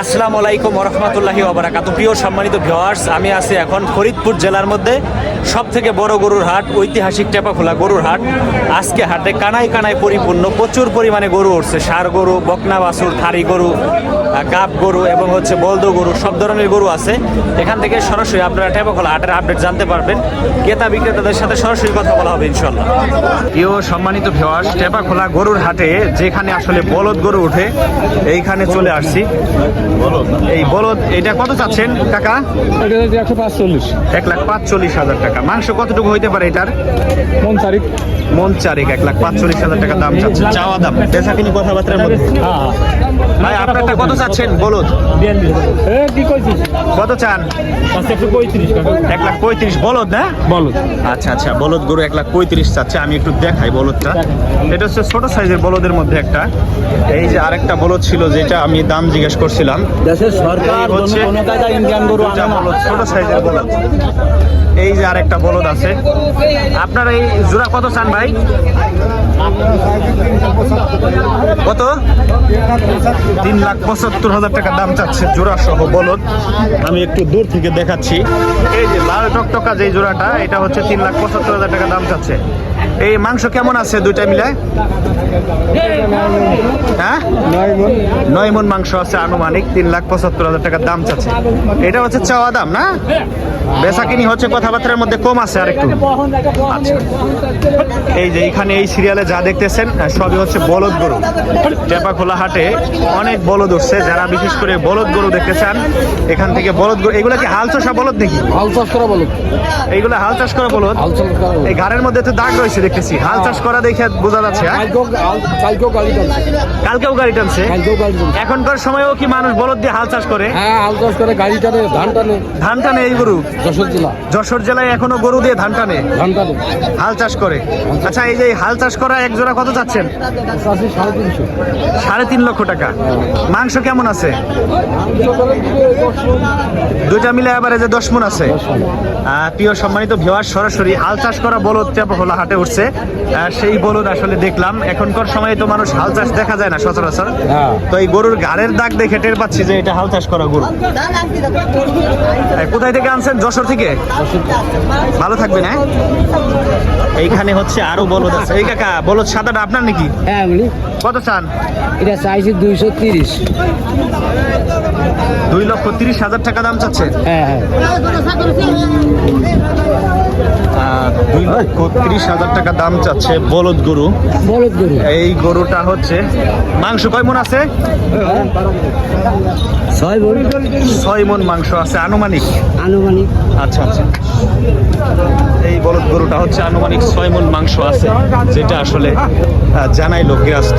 আসসালামু আলাইকুম রহমতুল্লাহি ওবারাকাতুহু। প্রিয় সম্মানিত ভিউয়ার্স, আমি আছি এখন ফরিদপুর জেলার মধ্যে সবথেকে বড় গরুর হাট, ঐতিহাসিক টেপাখোলা গরুর হাট। আজকে হাটে কানায় কানায় পরিপূর্ণ, প্রচুর পরিমাণে গরু উঠছে। ষাঁড় গরু, বকনা বাছুর, থারি গরু, গাব গরু এবং বলদ গরু, সব ধরনের গরু আছে। এখান থেকে সরাসরি আপনারা টেপাখোলা হাটের আপডেট জানতে পারবেন। ক্রেতা বিক্রেতাদের সাথে সরাসরি কথা বলা হবে ইনশাল্লাহ। প্রিয় সম্মানিত ভিউয়ার্স, টেপাখোলা গরুর হাটে যেখানে আসলে বলদ গরু উঠে, এইখানে চলে আসছি। এই বলদ, এটা কত চাচ্ছেন কাকা? 1,45,000 টাকা। মাংস কতটুকু হইতে পারে এটার? মন চারিক 1,45,000 টাকা দাম চাচ্ছে, চাওয়া দাম। বেচা কিনি কথাবার্তার মধ্যে। ভাই আপনারটা কত চাচ্ছেন বলদ? কত চান? 1,35,000 বলদ না? বলদ। আচ্ছা আচ্ছা, বলদ গরু 1,35,000 চাচ্ছে। আমি একটু দেখাই বলদটা। এটা হচ্ছে ছোট সাইজের বলদের মধ্যে একটা। এই যে আরেকটা বলদ ছিল যেটা আমি দাম জিজ্ঞেস করছিলাম, দেশের সরকার হচ্ছে ইন্ডিয়ান গরু বলদ, ছোট সাইজের বলদ। এই যে আরেকটা বলদ আছে। আপনার এই জোড়া কত চান ভাই? কত? 3,75,000 টাকা দাম চাচ্ছে জোড়া সহ বলদ। আমি একটু দূর থেকে দেখাচ্ছি। এই যে লাল টকটকা যে জোড়াটা, এটা হচ্ছে 3,75,000 টাকা দাম চাচ্ছে। এই মাংস কেমন আছে দুইটা মিলে? হ্যাঁ, 9 মণ মাংস আছে আনুমানিক। 3,75,000 টাকা দাম চাচ্ছে। এটা হচ্ছে চাওয়া দাম না? বেচা কিনি হচ্ছে কথাবার্তার মধ্যে কম আছে আর একটু। আচ্ছা, এই যে এখানে এই সিরিয়ালে যা দেখতেছেন সবই হচ্ছে বলদ গরু। টেপাখোলা হাটে অনেক বলদ উঠছে। যারা বিশেষ করে বলদ গরু দেখতে চান, এখান থেকে বলদ গরু। এগুলা কি হাল চষা বলদ নাকি? হাল চাষ করা বলদ। এইগুলা হাল চাষ করা বলদ। এই ঘাড়ের মধ্যে তো দাগ রয়েছে দেখতেছি। হাল চাষ করা দেখে বোঝা যাচ্ছে। কালকেও গাড়ি টানছে। এখনকার সময়েও কি মানুষ বলদ দিয়ে হাল চাষ করে? হ্যাঁ, হাল চাষ করে, গাড়ি টানে, ধান টানে। ধান টানে এই গরু? যশোর জেলায় এখনো গরু দিয়ে ধান টানে, হাল চাষ করে। আচ্ছা, এই যে হাল চাষ করা এক জোড়া কত চাচ্ছেন? 3.5 লক্ষ টাকা। মাংস কেমন আছে? দুইটা মিলে এভারেজে 10 মণ আছে। প্রিয় সম্মানিত ভিউয়ার, সরাসরি হাল চাষ করা বলদ টেপাখোলা হাটে উঠছে। সেই বলদ আসলে দেখলাম। এখনকার সময়ে তো মানুষ হাল চাষ দেখা যায় না সচরাচর। তো এই গরুর ঘাড়ের দাগ দেখে টের পাচ্ছি যে এটা হাল চাষ করা গরু। কোথায় থেকে আনছেন? যশোর থেকে। ভালো থাকবেন। হ্যাঁ, এইখানে হচ্ছে আরো বলদ আছে। এই কাকা, বলদ সাদাটা আপনার নাকি? হ্যাঁ, কত চান? এটা চাইছি 230। 2,30,000 টাকা দাম চাচ্ছে। হ্যাঁ হ্যাঁ, 2,30,000 টাকা দাম চাচ্ছে বলদ গরু। বলদ গরু। এই গরুটা হচ্ছে মাংস কয় মণ আছে? 6 মণ মাংস আছে আনুমানিক। আচ্ছা আচ্ছা, এই বলদ গরুটা হচ্ছে আনুমানিক 6 মণ মাংস আছে, যেটা আসলে জানাইলো গৃহস্থ।